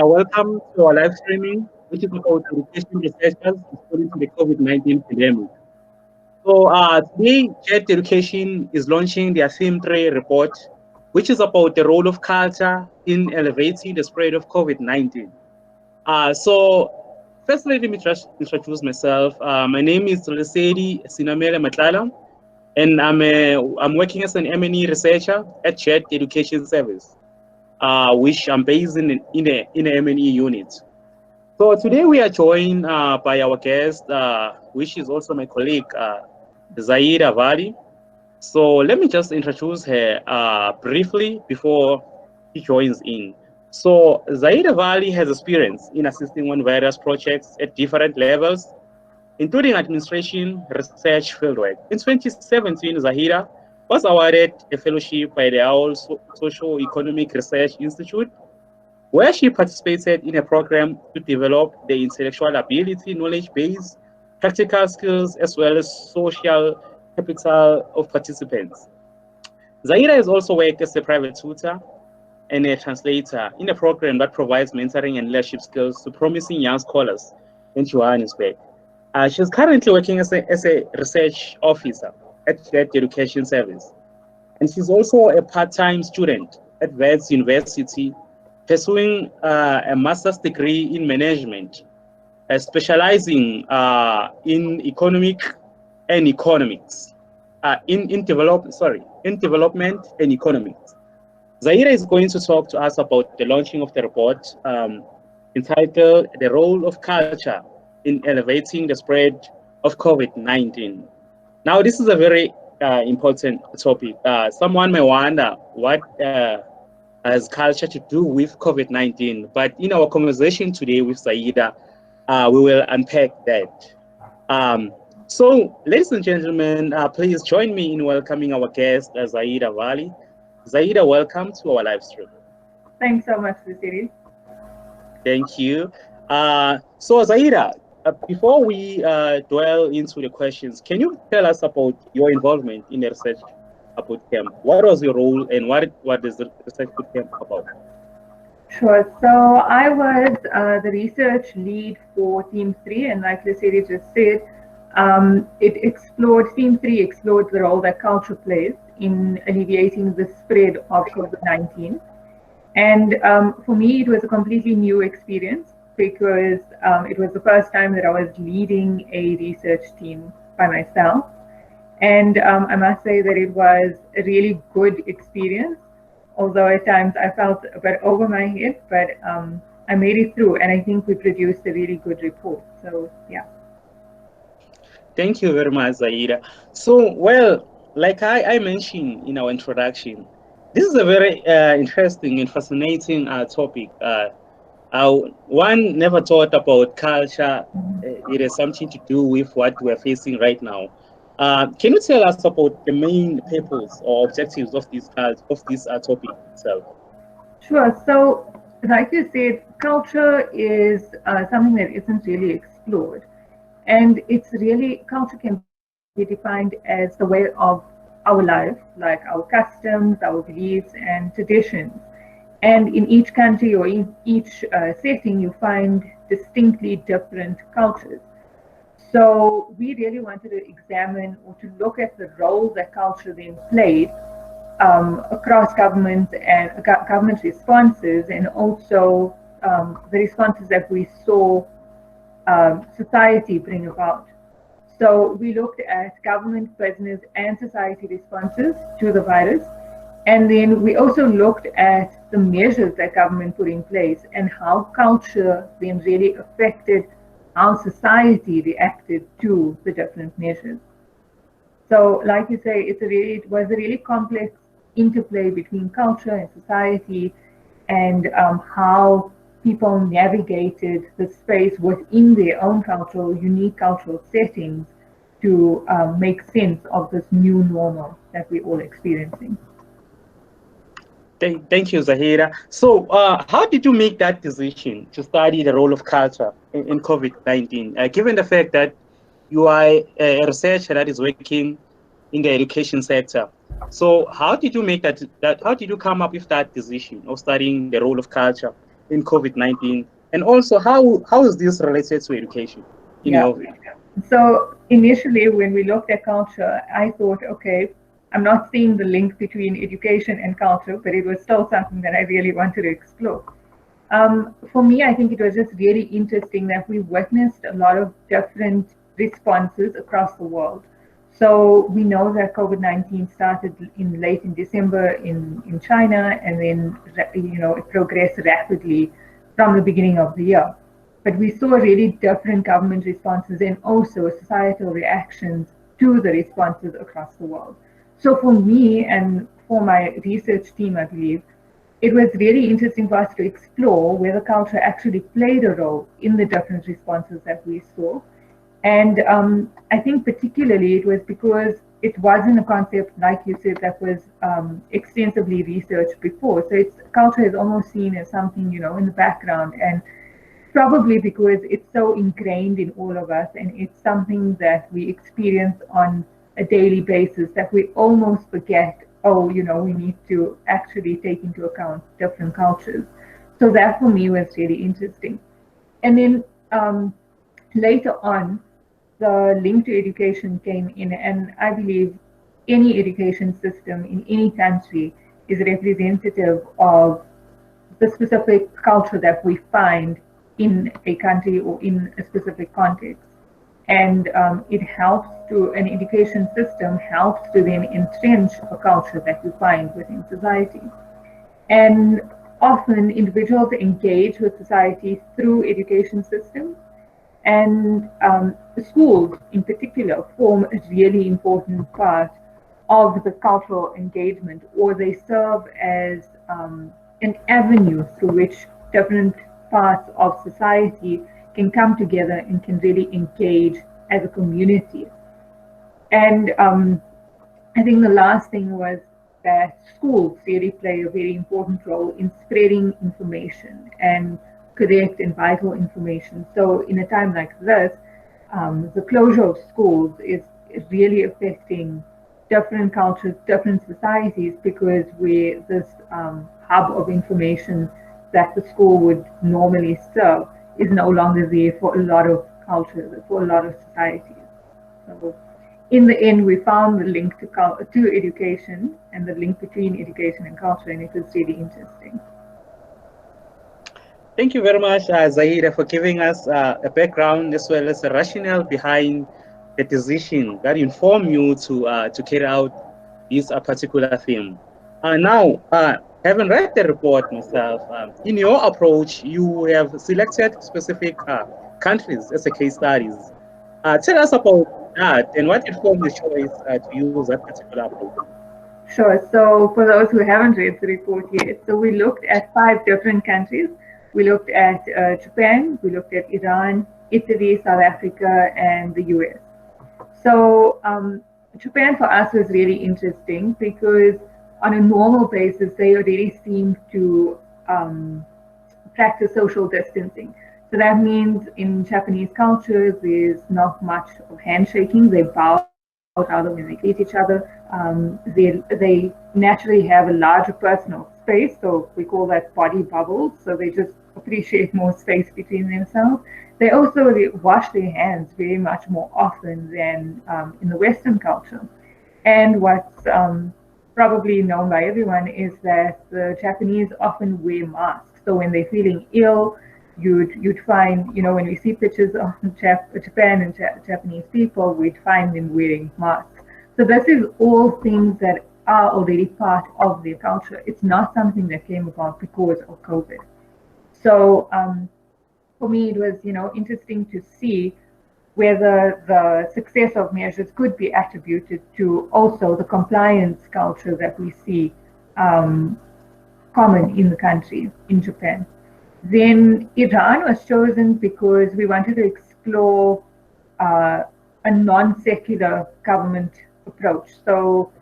Welcome to our live streaming, which is about education researchers responding to the COVID-19 pandemic. Today, Jet Education is launching their Theme 3 report, which is about the role of culture in elevating the spread of COVID-19. Firstly, let me just introduce myself. My name is Lesedi Matlala, and I'm working as an M&E researcher at Jet Education Service, which I'm based in a M&E unit. So today we are joined by our guest, which is also my colleague, Zaahedah Vally. So let me just introduce her briefly before she joins in. So Zaahedah Vally has experience in assisting on various projects at different levels, including administration, research, fieldwork. In 2017, Zaahedah was awarded a fellowship by the OWL Socio-Economic Research Institute, where she participated in a program to develop the intellectual ability, knowledge base, practical skills, as well as social capital of participants. Zaahedah has also worked as a private tutor and a translator in a program that provides mentoring and leadership skills to promising young scholars in Johannesburg. She's currently working as a research officer at the Education Service. And she's also a part-time student at Wits University, pursuing a master's degree in management, specializing in economic and economics, in development and economics. Zaahedah is going to talk to us about the launching of the report entitled "The Role of Culture in Elevating the Spread of COVID-19." Now, this is a very important topic. Someone may wonder what has culture to do with COVID-19, but in our conversation today with Zaahedah, we will unpack that. So, ladies and gentlemen, please join me in welcoming our guest, Zaahedah Vally. Zaahedah, welcome to our live stream. Thanks so much, Lesedi. Thank you. So, Zaahedah, before we dwell into the questions, can you tell us about your involvement in the research bootcamp? What was your role, and what is the research bootcamp about? Sure. So I was the research lead for Theme 3, and like Lesedi just said, Theme 3 explored the role that culture plays in alleviating the spread of COVID-19. And for me, it was a completely new experience because it was the first time that I was leading a research team by myself. And I must say that it was a really good experience, although at times I felt a bit over my head, but I made it through, and I think we produced a really good report. So, yeah. Thank you very much, Zaahedah. So, well, like I mentioned in our introduction, this is a very interesting and fascinating topic. One never thought about culture. It has something to do with what we're facing right now. Can you tell us about the main purpose or objectives of this topic itself? Sure. So, like you said, culture is something that isn't really explored. And culture can be defined as the way of our life, like our customs, our beliefs, and traditions. And in each country or in each setting, you find distinctly different cultures. So we really wanted to examine or to look at the role that culture then played across government and government responses, and also the responses that we saw society bring about. So we looked at government, business, and society responses to the virus. And then we also looked at the measures that government put in place and how culture then really affected how society reacted to the different measures. So, like you say, it was a really complex interplay between culture and society, and how people navigated the space within their own unique cultural settings to make sense of this new normal that we're all experiencing. Thank you, Zaahedah. So, how did you make that decision to study the role of culture in COVID-19, given the fact that you are a researcher that is working in the education sector? So, how did you make that? How did you come up with that decision of studying the role of culture in COVID-19? And also, how is this related to education in Yeah. your view? So initially, when we looked at culture, I thought, okay, I'm not seeing the link between education and culture, but it was still something that I really wanted to explore. For me, I think it was just really interesting that we witnessed a lot of different responses across the world. So we know that COVID-19 started late in December in China, and then it progressed rapidly from the beginning of the year. But we saw really different government responses and also societal reactions to the responses across the world. So for me and for my research team, I believe, it was really interesting for us to explore whether culture actually played a role in the different responses that we saw. And I think particularly it was because it wasn't a concept, like you said, that was extensively researched before. So culture is almost seen as something, in the background. And probably because it's so ingrained in all of us and it's something that we experience on a daily basis that we almost forget, oh, we need to actually take into account different cultures. So that for me was really interesting. And then later on, the link to education came in, and I believe any education system in any country is representative of the specific culture that we find in a country or in a specific context. And an education system helps to then entrench a culture that you find within society. And often individuals engage with society through education systems, and schools in particular form a really important part of the cultural engagement, or they serve as an avenue through which different parts of society can come together and can really engage as a community. And I think the last thing was that schools really play a very important role in spreading information and correct and vital information. So in a time like this, the closure of schools is really affecting different cultures, different societies, because we're this hub of information that the school would normally serve is no longer there for a lot of cultures, for a lot of societies. So in the end, we found the link to education and the link between education and culture, and it was really interesting. Thank you very much, Zaahedah, for giving us a background as well as a rationale behind the decision that informed you to carry out this particular theme. Now, having read the report myself, in your approach, you have selected specific countries as a case studies. Tell us about that and what informed the choice to use that particular approach. Sure. So for those who haven't read the report yet, so we looked at 5 different countries. We looked at Japan, we looked at Iran, Italy, South Africa, and the US. So Japan for us was really interesting because on a normal basis, they already seem to practice social distancing. So that means in Japanese culture, there's not much of handshaking. They bow out when they greet each other. They naturally have a larger personal space, so we call that body bubbles. So they just appreciate more space between themselves. They also wash their hands very much more often than in the Western culture. And what's probably known by everyone is that the Japanese often wear masks. So when they're feeling ill, you'd find, when we see pictures of Japan and Japanese people, we'd find them wearing masks. So this is all things that are already part of their culture. It's not something that came about because of COVID. So for me, it was, interesting to see whether the success of measures could be attributed to also the compliance culture that we see common in the country, in Japan. Then Iran was chosen because we wanted to explore a non-secular government approach. So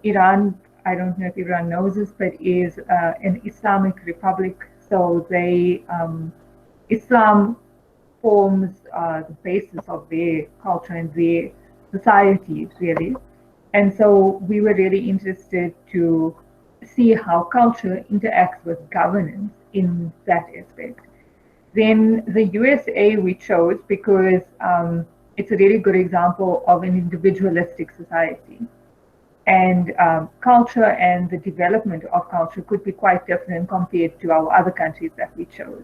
Iran, I don't know if everyone knows this, but is an Islamic republic. So Islam forms the basis of their culture and their societies, really. And so we were really interested to see how culture interacts with governance in that aspect. Then the USA we chose because it's a really good example of an individualistic society. And culture and the development of culture could be quite different compared to our other countries that we chose.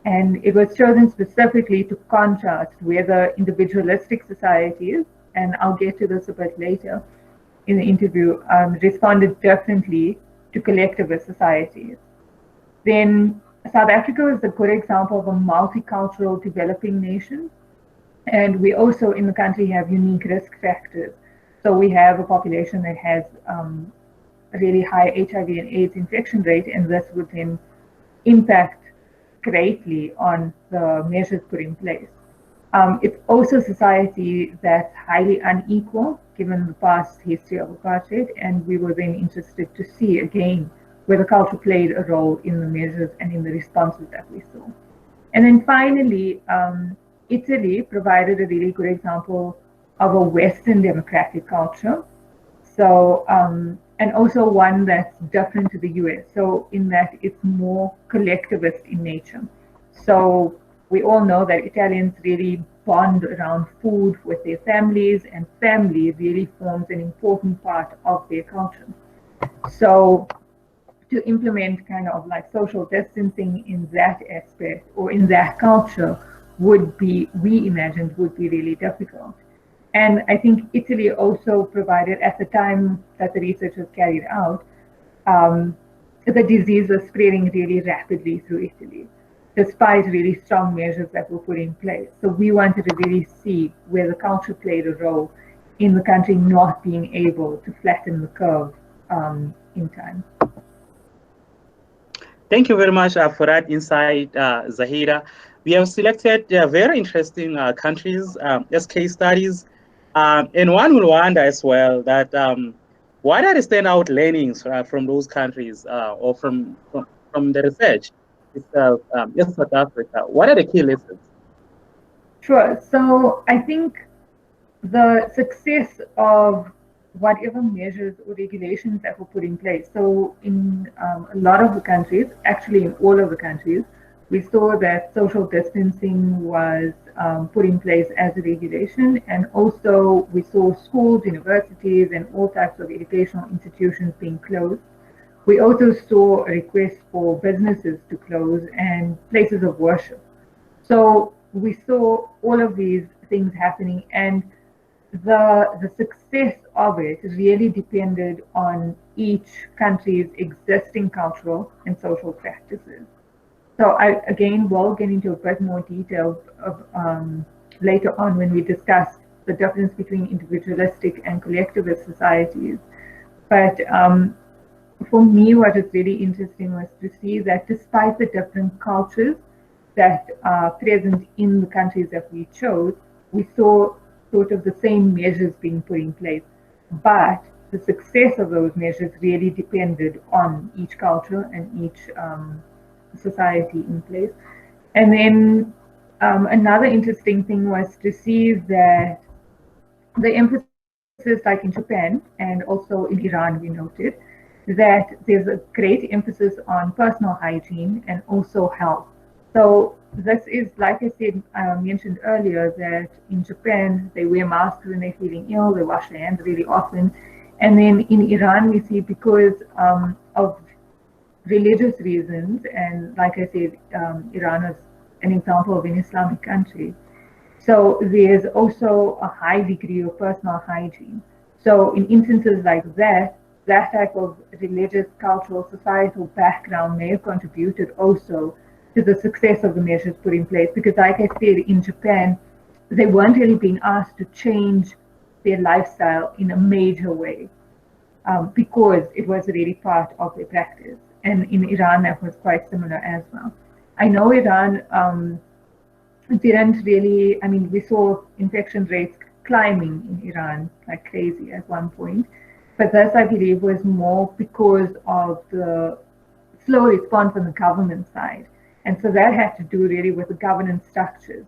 And it was chosen specifically to contrast whether individualistic societies, and I'll get to this a bit later in the interview, responded differently to collectivist societies. Then South Africa is a good example of a multicultural developing nation. And we also in the country have unique risk factors. So we have a population that has a really high HIV and AIDS infection rate, and this would then impact greatly on the measures put in place. It's also a society that's highly unequal given the past history of apartheid, and we were then interested to see again whether culture played a role in the measures and in the responses that we saw. And then finally, Italy provided a really good example of a Western democratic culture. So, and also one that's different to the US. So in that it's more collectivist in nature. So we all know that Italians really bond around food with their families, and family really forms an important part of their culture. So to implement kind of like social distancing in that aspect or in that culture would be, we imagined, would be really difficult. And I think Italy also provided, at the time that the research was carried out, the disease was spreading really rapidly through Italy, despite really strong measures that were put in place. So we wanted to really see where the culture played a role in the country not being able to flatten the curve in time. Thank you very much for that insight, Zaahedah. We have selected very interesting countries as case studies. And one will wonder as well that what are the standout learnings from those countries or from the research itself in South Africa? What are the key lessons? Sure. So I think the success of whatever measures or regulations that were put in place. So in a lot of the countries, actually in all of the countries, we saw that social distancing was put in place as a regulation, and also we saw schools, universities, and all types of educational institutions being closed. We also saw a request for businesses to close and places of worship. So we saw all of these things happening, and the success of it really depended on each country's existing cultural and social practices. So I, again, will get into a bit more detail of, later on when we discuss the difference between individualistic and collectivist societies. But for me, what is really interesting was to see that despite the different cultures that are present in the countries that we chose, we saw sort of the same measures being put in place. But the success of those measures really depended on each culture and each society in place. And then another interesting thing was to see that the emphasis, like in Japan and also in Iran, we noted that there's a great emphasis on personal hygiene and also health. So this is, like I said, mentioned earlier, that in Japan, they wear masks when they're feeling ill, they wash their hands really often. And then in Iran, we see because of religious reasons, and like I said, Iran is an example of an Islamic country. So there's also a high degree of personal hygiene. So in instances like that, that type of religious, cultural, societal background may have contributed also to the success of the measures put in place. Because like I said, in Japan, they weren't really being asked to change their lifestyle in a major way because it was really part of their practice. And in Iran, that was quite similar as well. I know Iran didn't really, I mean, we saw infection rates climbing in Iran like crazy at one point. But this, I believe, was more because of the slow response on the government side. And so that had to do really with the governance structures.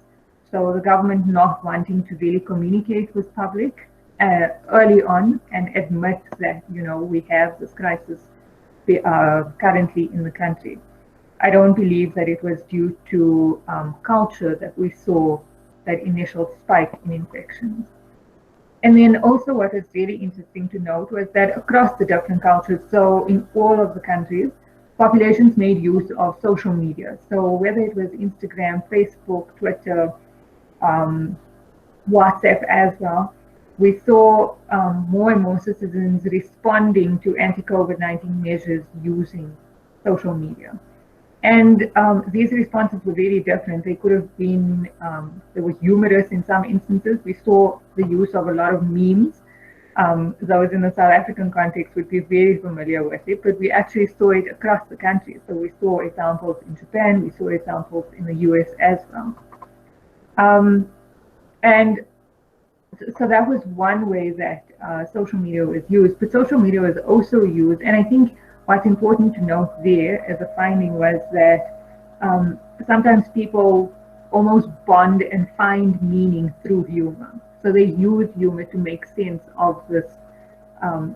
So the government not wanting to really communicate with public early on and admit that, you know, we have this crisis currently in the country. I don't believe that it was due to culture that we saw that initial spike in infections. And then also what is really interesting to note was that across the different cultures, so in all of the countries, populations made use of social media. So whether it was Instagram, Facebook, Twitter, WhatsApp as well, we saw more and more citizens responding to anti-COVID-19 measures using social media. And these responses were really different. They could have been, they were humorous in some instances. We saw the use of a lot of memes. Those in the South African context would be very familiar with it, but we actually saw it across the country. So we saw examples in Japan, we saw examples in the US as well. And so that was one way that social media was used, but social media was also used, and I think what's important to note there as a finding was that sometimes people almost bond and find meaning through humor. So they use humor to make sense of this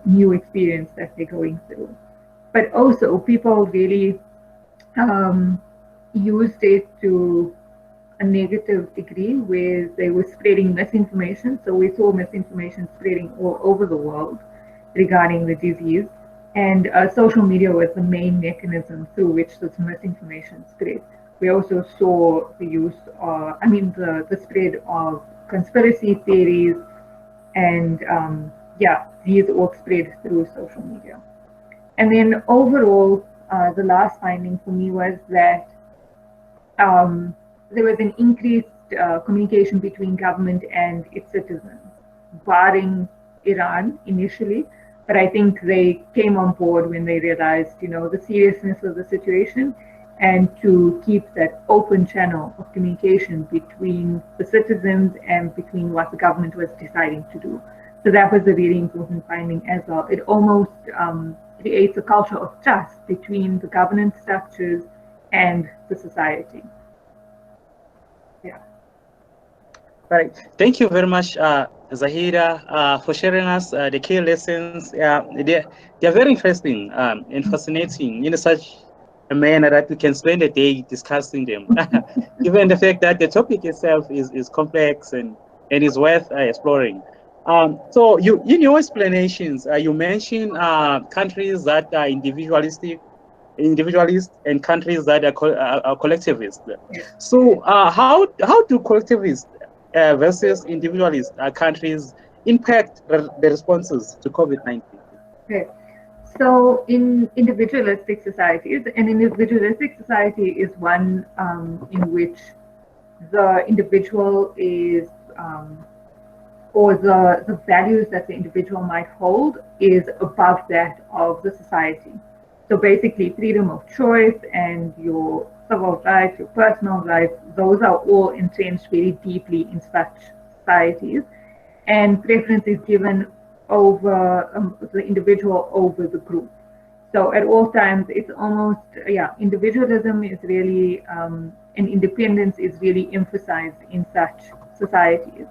new experience that they're going through. But also people really used it to a negative degree where they were spreading misinformation. So we saw misinformation spreading all over the world regarding the disease. And social media was the main mechanism through which this misinformation spread. We also saw the use of, the spread of conspiracy theories, and these all spread through social media. And then overall, the last finding for me was that there was an increased communication between government and its citizens, barring Iran initially. But I think they came on board when they realized, the seriousness of the situation, and to keep that open channel of communication between the citizens and between what the government was deciding to do. So that was a really important finding as well. It almost creates a culture of trust between the governance structures and the society. Yeah. Right. Thank you very much, Zaahedah, for sharing us the key lessons. They're very interesting and fascinating in such a manner that we can spend a day discussing them, given the fact that the topic itself is complex and is worth exploring. So you, in your explanations, you mentioned countries that are individualist and countries that are collectivist. So how do collectivist versus individualist countries impact the responses to COVID-19? Okay. So in individualistic societies, an individualistic society is one in which the individual is, or the values that the individual might hold is above that of the society. So basically freedom of choice and your civil rights, your personal rights, those are all entrenched very deeply in such societies. And preference is given over the individual over the group. So at all times, it's almost, individualism is really, and independence is really emphasized in such societies.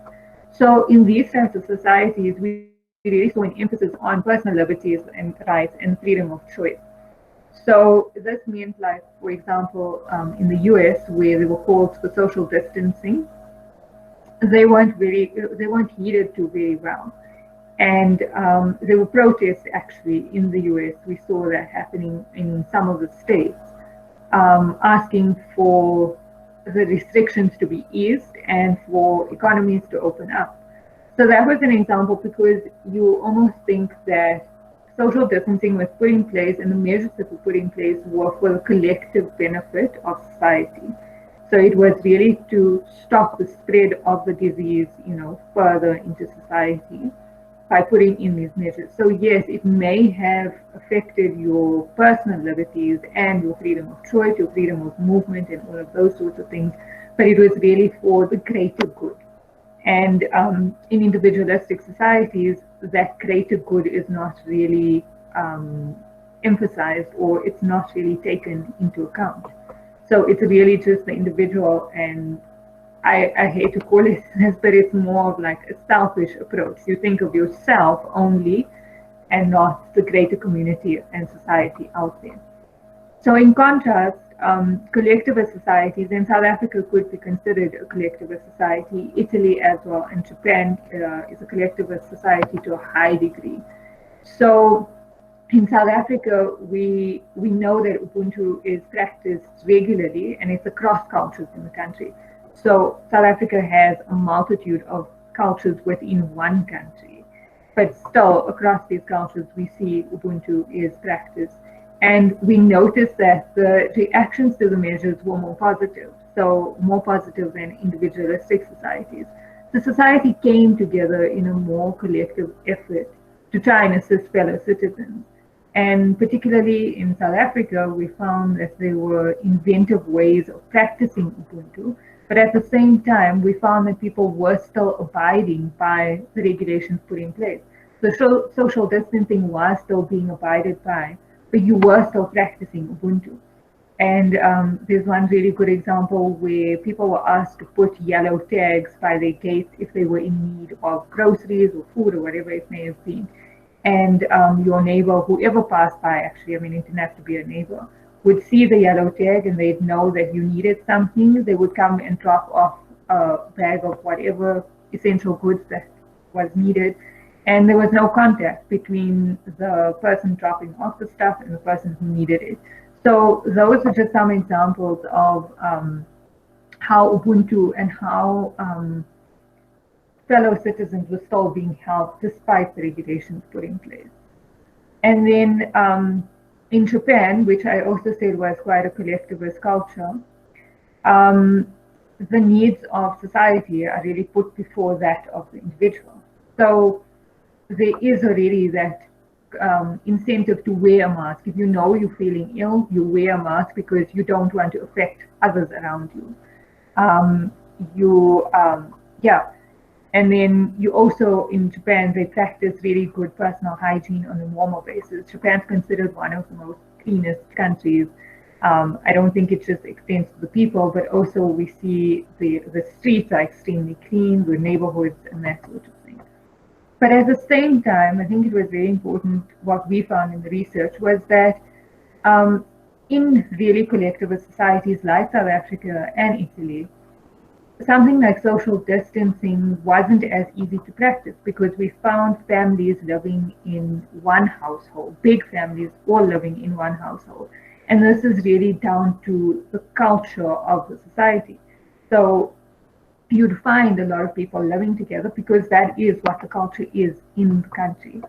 So in these types of societies, we really saw an emphasis on personal liberties and rights and freedom of choice. So this meant, like, for example, in the US, where there were calls for social distancing, they weren't heeded to very well. And there were protests actually in the US. We saw that happening in some of the states, asking for the restrictions to be eased and for economies to open up. So that was an example, because you almost think that social distancing was put in place and the measures that were put in place were for the collective benefit of society. So it was really to stop the spread of the disease, further into society by putting in these measures. So yes, it may have affected your personal liberties and your freedom of choice, your freedom of movement and all of those sorts of things, but it was really for the greater good. And in individualistic societies, that greater good is not really emphasized, or it's not really taken into account. So it's really just the individual, and I hate to call it this, but it's more of like a selfish approach. You think of yourself only and not the greater community and society out there. So in contrast, collectivist societies, and South Africa could be considered a collectivist society. Italy as well, and Japan is a collectivist society to a high degree. So in South Africa, we know that Ubuntu is practiced regularly, and it's across cultures in the country. So South Africa has a multitude of cultures within one country, but still across these cultures, we see Ubuntu is practiced. And we noticed that the reactions to the measures were more positive, so more positive than individualistic societies. The society came together in a more collective effort to try and assist fellow citizens. And particularly in South Africa, we found that there were inventive ways of practicing Ubuntu, but at the same time, we found that people were still abiding by the regulations put in place. So social distancing was still being abided by, but you were still practicing Ubuntu. And there's one really good example where people were asked to put yellow tags by their gates if they were in need of groceries or food or whatever it may have been. And your neighbor, whoever passed by, actually, I mean, it didn't have to be a neighbor, would see the yellow tag and they'd know that you needed something. They would come and drop off a bag of whatever essential goods that was needed. And there was no contact between the person dropping off the stuff and the person who needed it. So those are just some examples of how Ubuntu and how fellow citizens were still being helped despite the regulations put in place. And then in Japan, which I also said was quite a collectivist culture, the needs of society are really put before that of the individual. So there is already that incentive to wear a mask. If you know you're feeling ill, you wear a mask because you don't want to affect others around you. And then you also, in Japan, they practice really good personal hygiene on a normal basis. Japan's considered one of the most cleanest countries. I don't think it just extends to the people, but also we see the streets are extremely clean, the neighborhoods and that sort of thing. But at the same time, I think it was very important, what we found in the research was that in really collectivist societies like South Africa and Italy, something like social distancing wasn't as easy to practice because we found families living in one household, big families all living in one household. And this is really down to the culture of the society. So you'd find a lot of people living together because that is what the culture is in the country.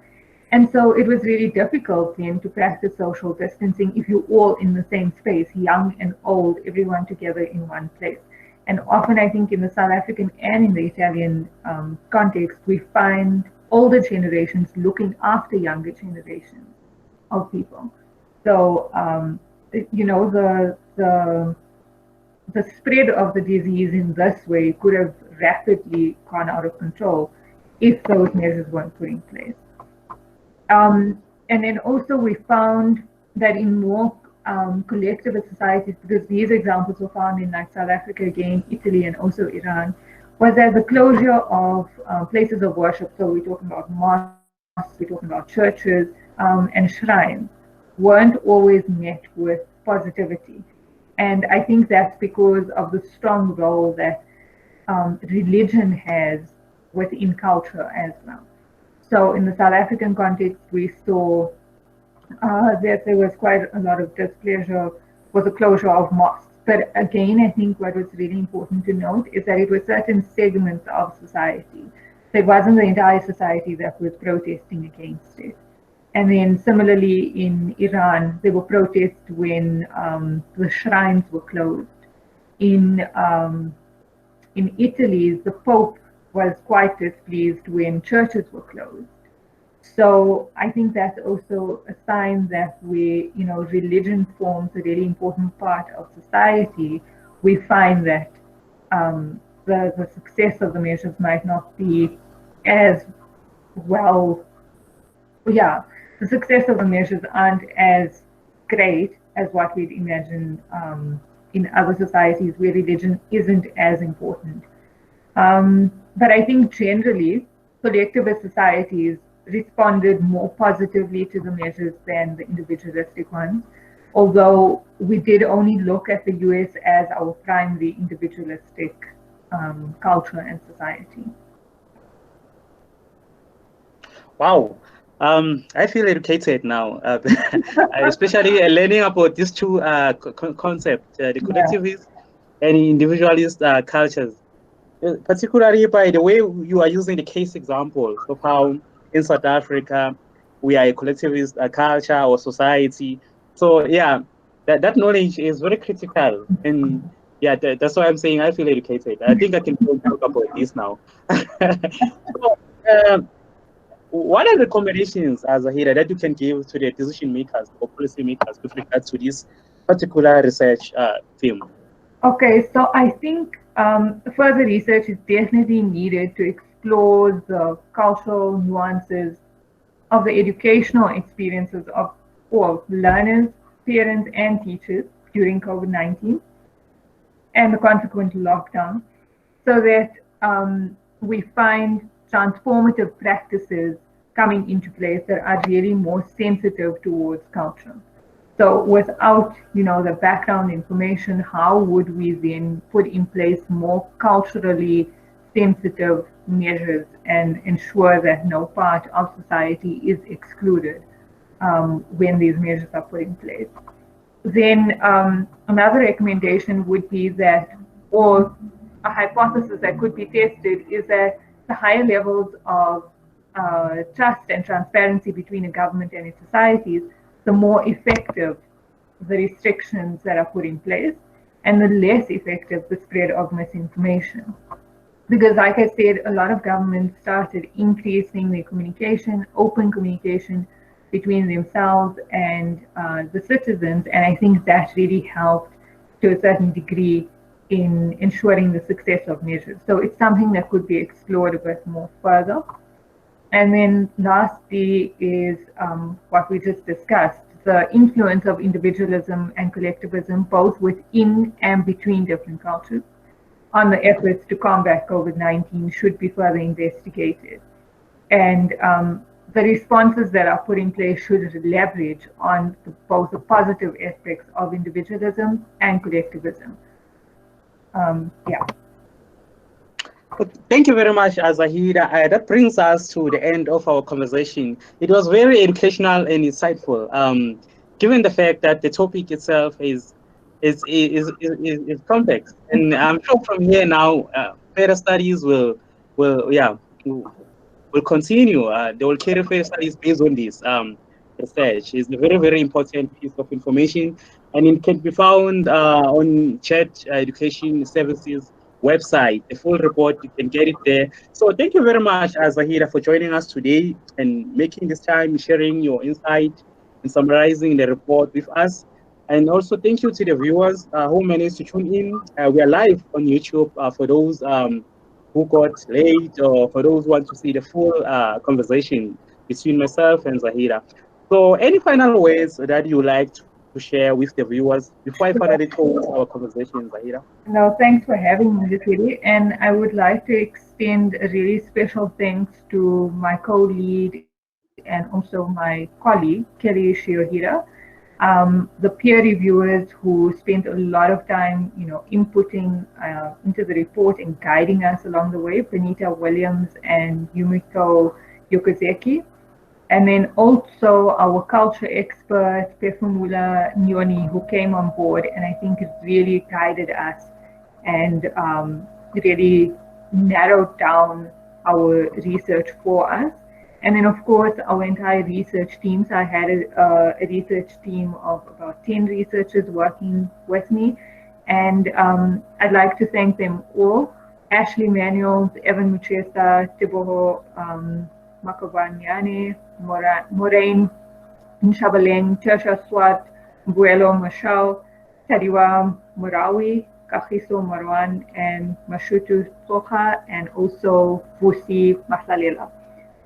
And so it was really difficult then to practice social distancing if you're all in the same space, young and old, everyone together in one place. And often I think in the South African and in the Italian context, we find older generations looking after younger generations of people. So, you know, the spread of the disease in this way could have rapidly gone out of control if those measures weren't put in place. And then also we found that in more collectivist societies, because these examples were found in like South Africa again, Italy, and also Iran, was that the closure of places of worship, so we're talking about mosques, we're talking about churches and shrines, weren't always met with positivity. And I think that's because of the strong role that religion has within culture as well. So in the South African context, we saw that there was quite a lot of displeasure for the closure of mosques. But again, I think what was really important to note is that it was certain segments of society. So it wasn't the entire society that was protesting against it. And then similarly in Iran, there were protests when the shrines were closed. In Italy, the Pope was quite displeased when churches were closed. So I think that's also a sign that religion forms a really important part of society. We find that the success of the measures might not be as well. Yeah, the success of the measures aren't as great as what we'd imagine in other societies where religion isn't as important. But I think generally, collectivist societies responded more positively to the measures than the individualistic ones. although we did only look at the US as our primary individualistic culture and society. Wow. I feel educated now, especially learning about these two concepts, the collectivist and individualist cultures. Particularly by the way you are using the case examples of how in South Africa we are a collectivist culture or society. So yeah, that knowledge is very critical, and yeah, that's why I'm saying I feel educated. I think I can talk about this now. So, what are the recommendations as a header that you can give to the decision makers or policy makers with regards to this particular research theme? Okay, so I think further research is definitely needed to explore the cultural nuances of the educational experiences of all learners, parents, and teachers during COVID-19 and the consequent lockdown, so that we find transformative practices coming into place that are really more sensitive towards culture. So without, the background information, how would we then put in place more culturally sensitive measures and ensure that no part of society is excluded when these measures are put in place? Then another recommendation would be that, or a hypothesis that could be tested, is that the higher levels of trust and transparency between a government and its societies, the more effective the restrictions that are put in place, and the less effective the spread of misinformation. Because, like I said, a lot of governments started increasing their communication, open communication between themselves and the citizens, and I think that really helped to a certain degree in ensuring the success of measures. So it's something that could be explored a bit more further. And then lastly is what we just discussed, the influence of individualism and collectivism, both within and between different cultures, on the efforts to combat COVID-19 should be further investigated. And the responses that are put in place should leverage on both the positive aspects of individualism and collectivism. Yeah. Thank you very much, Zaahedah. That brings us to the end of our conversation. It was very educational and insightful. Given the fact that the topic itself is complex, and I'm sure from here now, further studies will continue. They will carry further studies based on this research. It's a very, very important piece of information, and it can be found on Chat Education Services website. The full report, you can get it there. So thank you very much, Zaahedah, for joining us today and making this time, sharing your insight and summarizing the report with us. And also thank you to the viewers who managed to tune in. We are live on YouTube for those who got late, or for those who want to see the full conversation between myself and Zaahedah. So any final words that you would like to share with the viewers before I finally close our conversation, Zaahedah? No, thanks for having me, Lesedi. And I would like to extend a really special thanks to my co-lead and also my colleague, Kelly Shiohira, the peer reviewers who spent a lot of time, inputting into the report and guiding us along the way, Benita Williams and Yumiko Yokozeki. And then also our culture expert, Pefumula Nyoni, who came on board and I think has really guided us and really narrowed down our research for us. And then, of course, our entire research team. So I had a research team of about 10 researchers working with me. And I'd like to thank them all. Ashley Manuels, Evan Muchesa, Tiboho Makabanyane, Moraine Nshabaleng, Tersha Swat, Buelo Mashal, Tadiwa Murawi, Kahiso Marwan, and Mashutu Soha, and also Vusi Mahlalela.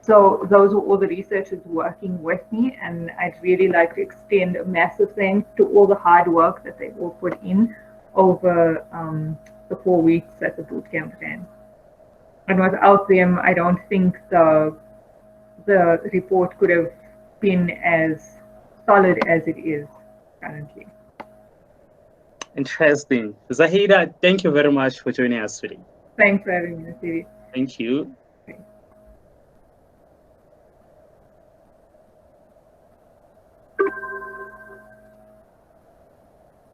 So those are all the researchers working with me, and I'd really like to extend a massive thanks to all the hard work that they've all put in over the 4 weeks that the bootcamp ran. And without them, I don't think the report could have been as solid as it is. currently. Interesting. Zaahedah, thank you very much for joining us today. Thanks for having me, Lesedi. Thank you.